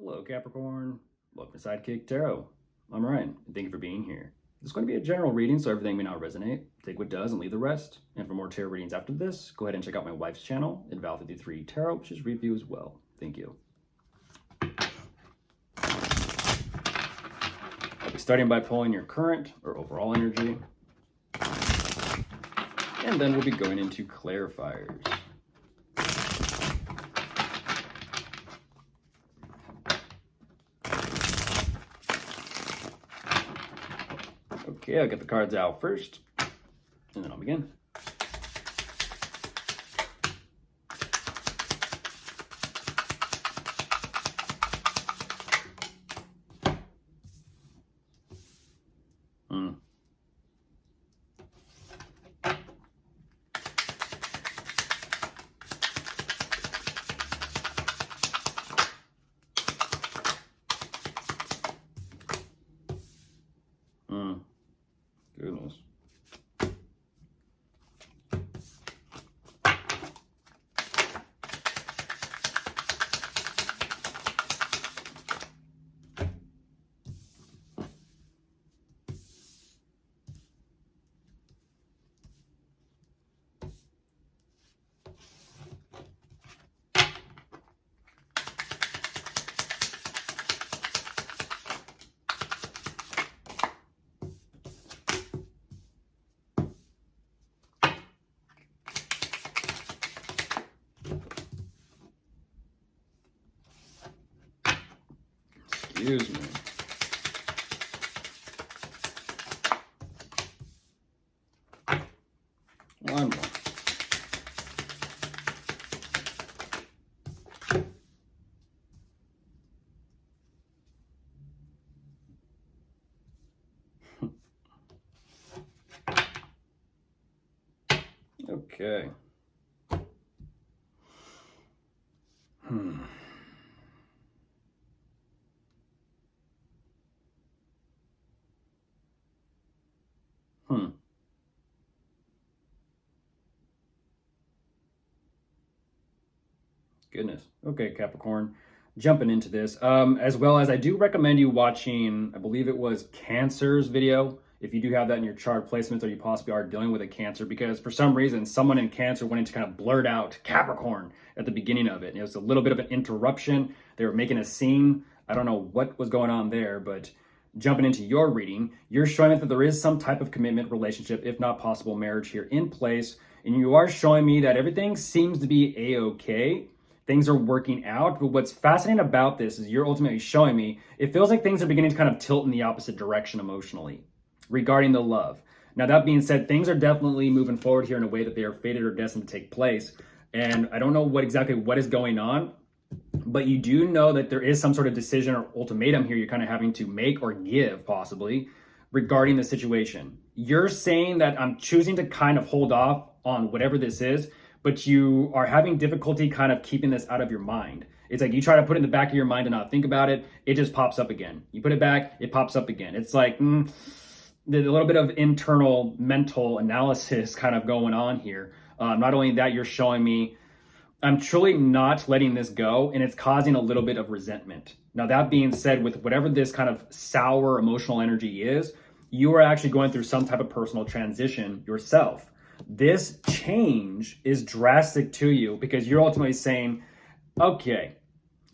Hello, Capricorn. Welcome to Sidekick Tarot. I'm Ryan, and thank you for being here. This is going to be a general reading, so everything may not resonate. Take what does and leave the rest. And for more tarot readings after this, go ahead and check out my wife's channel, Val53 Tarot, which is review as well. Thank you. I'll be starting by pulling your current or overall energy. And then we'll be going into clarifiers. Okay, I'll get the cards out first, and then I'll begin. Goodness. Excuse me. One more. Okay. Goodness. Okay, Capricorn. Jumping into this. As well as I do recommend you watching, I believe it was Cancer's video, if you do have that in your chart placements or you possibly are dealing with a Cancer, because for some reason, someone in Cancer wanted to kind of blurt out Capricorn at the beginning of it. And it was a little bit of an interruption. They were making a scene. I don't know what was going on there, but jumping into your reading, you're showing that there is some type of commitment, relationship, if not possible marriage here in place. And you are showing me that everything seems to be a-okay. Things are working out, but what's fascinating about this is you're ultimately showing me it feels like things are beginning to kind of tilt in the opposite direction emotionally regarding the love. Now, that being said, things are definitely moving forward here in a way that they are fated or destined to take place. And I don't know what is going on, but you do know that there is some sort of decision or ultimatum here you're kind of having to make or give possibly regarding the situation. You're saying that I'm choosing to kind of hold off on whatever this is, but you are having difficulty kind of keeping this out of your mind. It's like you try to put it in the back of your mind and not think about it, it just pops up again. You put it back, it pops up again. It's like a little bit of internal mental analysis kind of going on here. Not only that, you're showing me I'm truly not letting this go, and it's causing a little bit of resentment. Now, that being said, with whatever this kind of sour emotional energy is, you are actually going through some type of personal transition yourself. This change is drastic to you because you're ultimately saying, okay,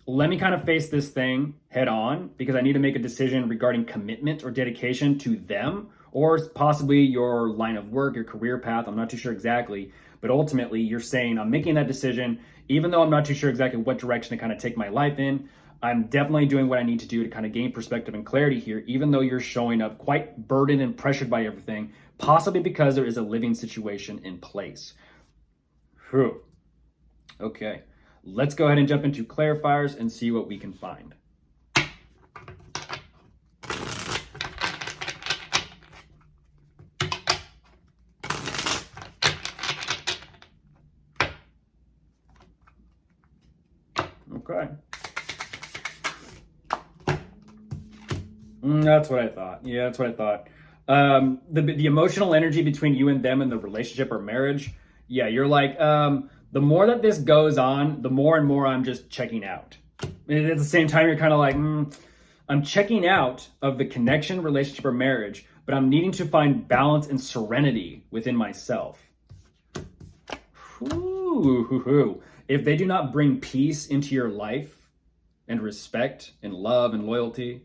let me kind of face this thing head on because I need to make a decision regarding commitment or dedication to them or possibly your line of work, your career path. I'm not too sure exactly, but ultimately you're saying I'm making that decision, even though I'm not too sure exactly what direction to kind of take my life in. I'm definitely doing what I need to do to kind of gain perspective and clarity here, even though you're showing up quite burdened and pressured by everything, possibly because there is a living situation in place. Whew. Okay, let's go ahead and jump into clarifiers and see what we can find. Okay. That's what I thought. Yeah, that's what I thought. The emotional energy between you and them in the relationship or marriage, yeah, you're like, the more that this goes on, the more and more I'm just checking out. And at the same time, you're kind of like, I'm checking out of the connection, relationship, or marriage, but I'm needing to find balance and serenity within myself. Ooh. If they do not bring peace into your life and respect and love and loyalty,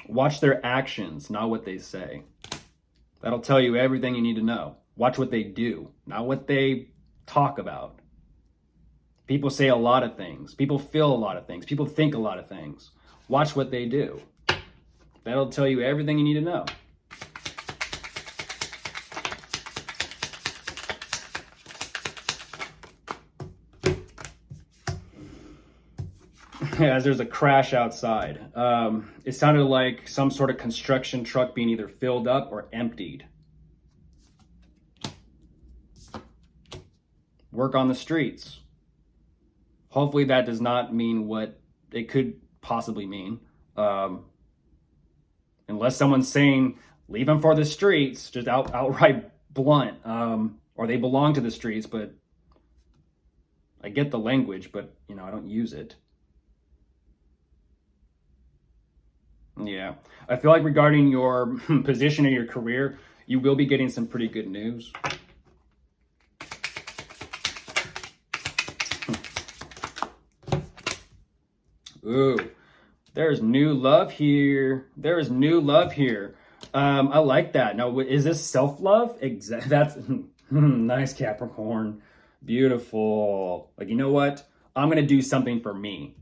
watch their actions, not what they say. That'll tell you everything you need to know. Watch what they do, not what they talk about. People say a lot of things. People feel a lot of things. People think a lot of things. Watch what they do. That'll tell you everything you need to know. As there's a crash outside. It sounded like some sort of construction truck being either filled up or emptied. Work on the streets. Hopefully that does not mean what it could possibly mean. Unless someone's saying, leave them for the streets, just outright blunt, or they belong to the streets, but I get the language, but I don't use it. Yeah, I feel like regarding your position in your career, you will be getting some pretty good news. Ooh, there's new love here. There is new love here. I like that. Now, is this self-love? That's nice, Capricorn. Beautiful. Like, you know what? I'm going to do something for me.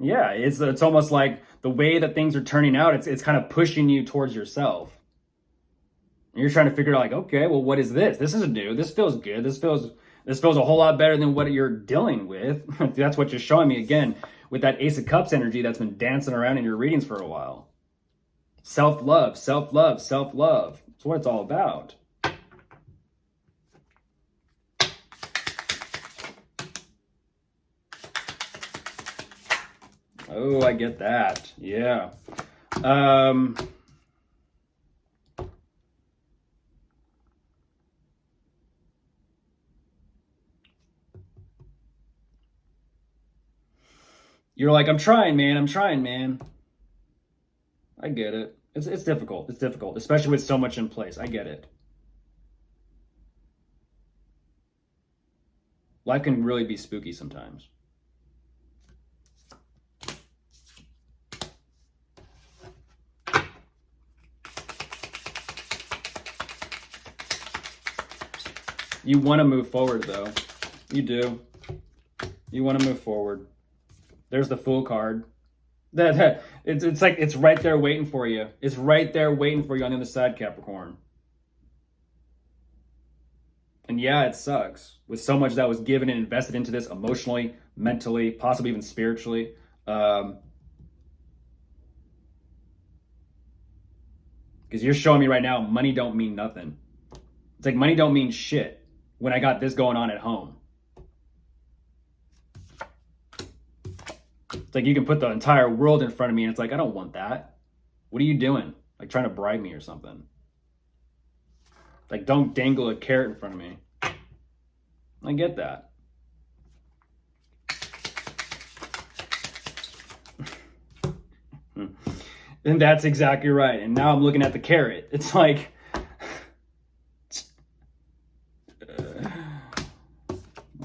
Yeah, it's almost like the way that things are turning out, it's kind of pushing you towards yourself. And you're trying to figure out, like, okay, well, what is this? This is new. This feels good. This feels a whole lot better than what you're dealing with. That's what you're showing me again with that Ace of Cups energy that's been dancing around in your readings for a while. Self-love, self-love, self-love. That's what it's all about. Oh, I get that. Yeah. You're like, I'm trying, man. I get it. It's difficult. It's difficult, especially with so much in place. I get it. Life can really be spooky sometimes. You want to move forward, though. You do. You want to move forward. There's the Fool card. It's like it's right there waiting for you. It's right there waiting for you on the other side, Capricorn. And yeah, it sucks with so much that was given and invested into this emotionally, mentally, possibly even spiritually. Because you're showing me right now, money don't mean nothing. It's like money don't mean shit when I got this going on at home. It's like you can put the entire world in front of me and it's like, I don't want that. What are you doing? Like trying to bribe me or something. Like don't dangle a carrot in front of me. I get that. And that's exactly right. And now I'm looking at the carrot. It's like,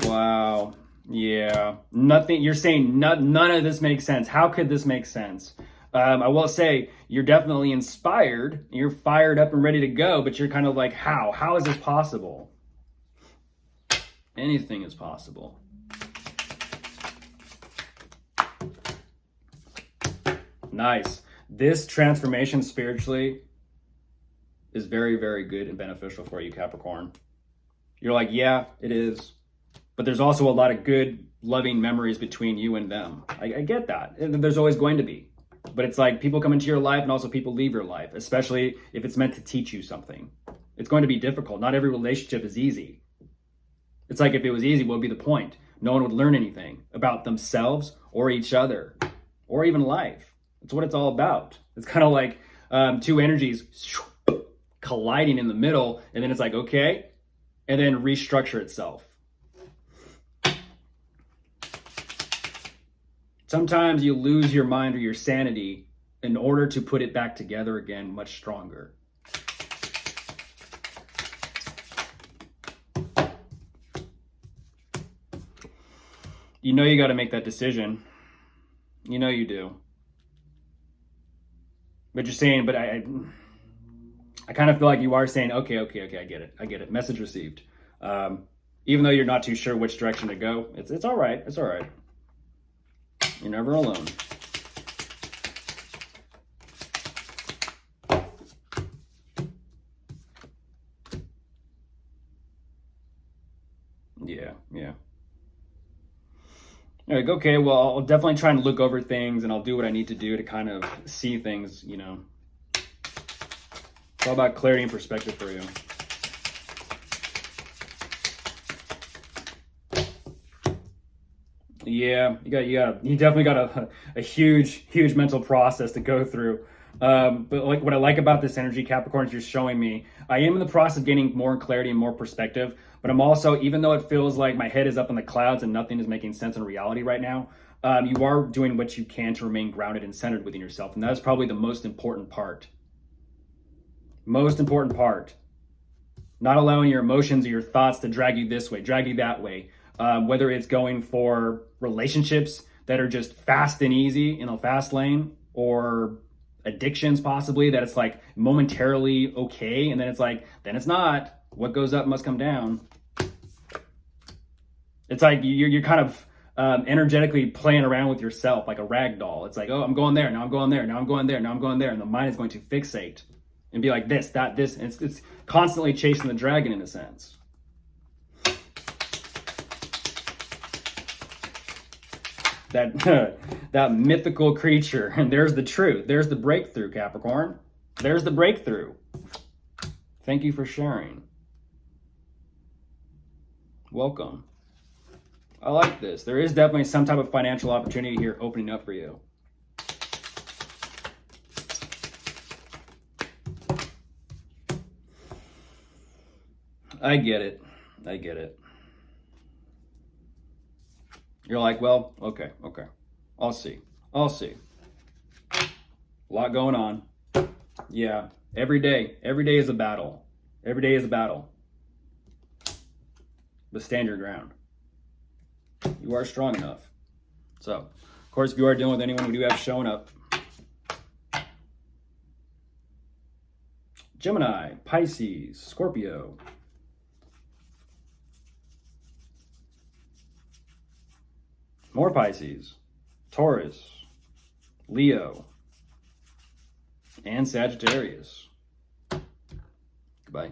wow. Yeah. Nothing. You're saying none of this makes sense. How could this make sense? I will say you're definitely inspired. You're fired up and ready to go, but you're kind of like, how? How is this possible? Anything is possible. Nice. This transformation spiritually is very, very good and beneficial for you, Capricorn. You're like, yeah, it is. But there's also a lot of good, loving memories between you and them. I get that. And there's always going to be. But it's like people come into your life and also people leave your life, especially if it's meant to teach you something. It's going to be difficult. Not every relationship is easy. It's like if it was easy, what would be the point? No one would learn anything about themselves or each other or even life. That's what it's all about. It's kind of like two energies colliding in the middle. And then it's like, okay, and then restructure itself. Sometimes you lose your mind or your sanity in order to put it back together again much stronger. You know you got to make that decision. You know you do. But you're saying, but I kind of feel like you are saying, okay, I get it. Message received. Even though you're not too sure which direction to go, it's all right. It's all right. You're never alone. Yeah. Like, okay, well, I'll definitely try and look over things, and I'll do what I need to do to kind of see things, you know. It's all about clarity and perspective for you. Yeah, you definitely got a huge mental process to go through. But like what I like about this energy, Capricorn, is you're showing me I am in the process of gaining more clarity and more perspective. But I'm also, even though it feels like my head is up in the clouds and nothing is making sense in reality right now, you are doing what you can to remain grounded and centered within yourself, and that is probably the most important part. Most important part. Not allowing your emotions or your thoughts to drag you this way, drag you that way. Whether it's going for relationships that are just fast and easy in a fast lane, or addictions possibly that it's like momentarily okay, and then it's like, then it's not. What goes up must come down. It's like you're kind of energetically playing around with yourself like a rag doll. It's like, oh, I'm going there, now I'm going there, now I'm going there, now I'm going there. And the mind is going to fixate and be like this, that, this. And it's constantly chasing the dragon in a sense. That mythical creature. And there's the truth. There's the breakthrough, Capricorn. There's the breakthrough. Thank you for sharing. Welcome. I like this. There is definitely some type of financial opportunity here opening up for you. I get it. You're like, well, okay. I'll see. A lot going on. Yeah. Every day is a battle. But stand your ground. You are strong enough. So, of course, if you are dealing with anyone we do have showing up, Gemini, Pisces, Scorpio, more Pisces, Taurus, Leo, and Sagittarius. Goodbye.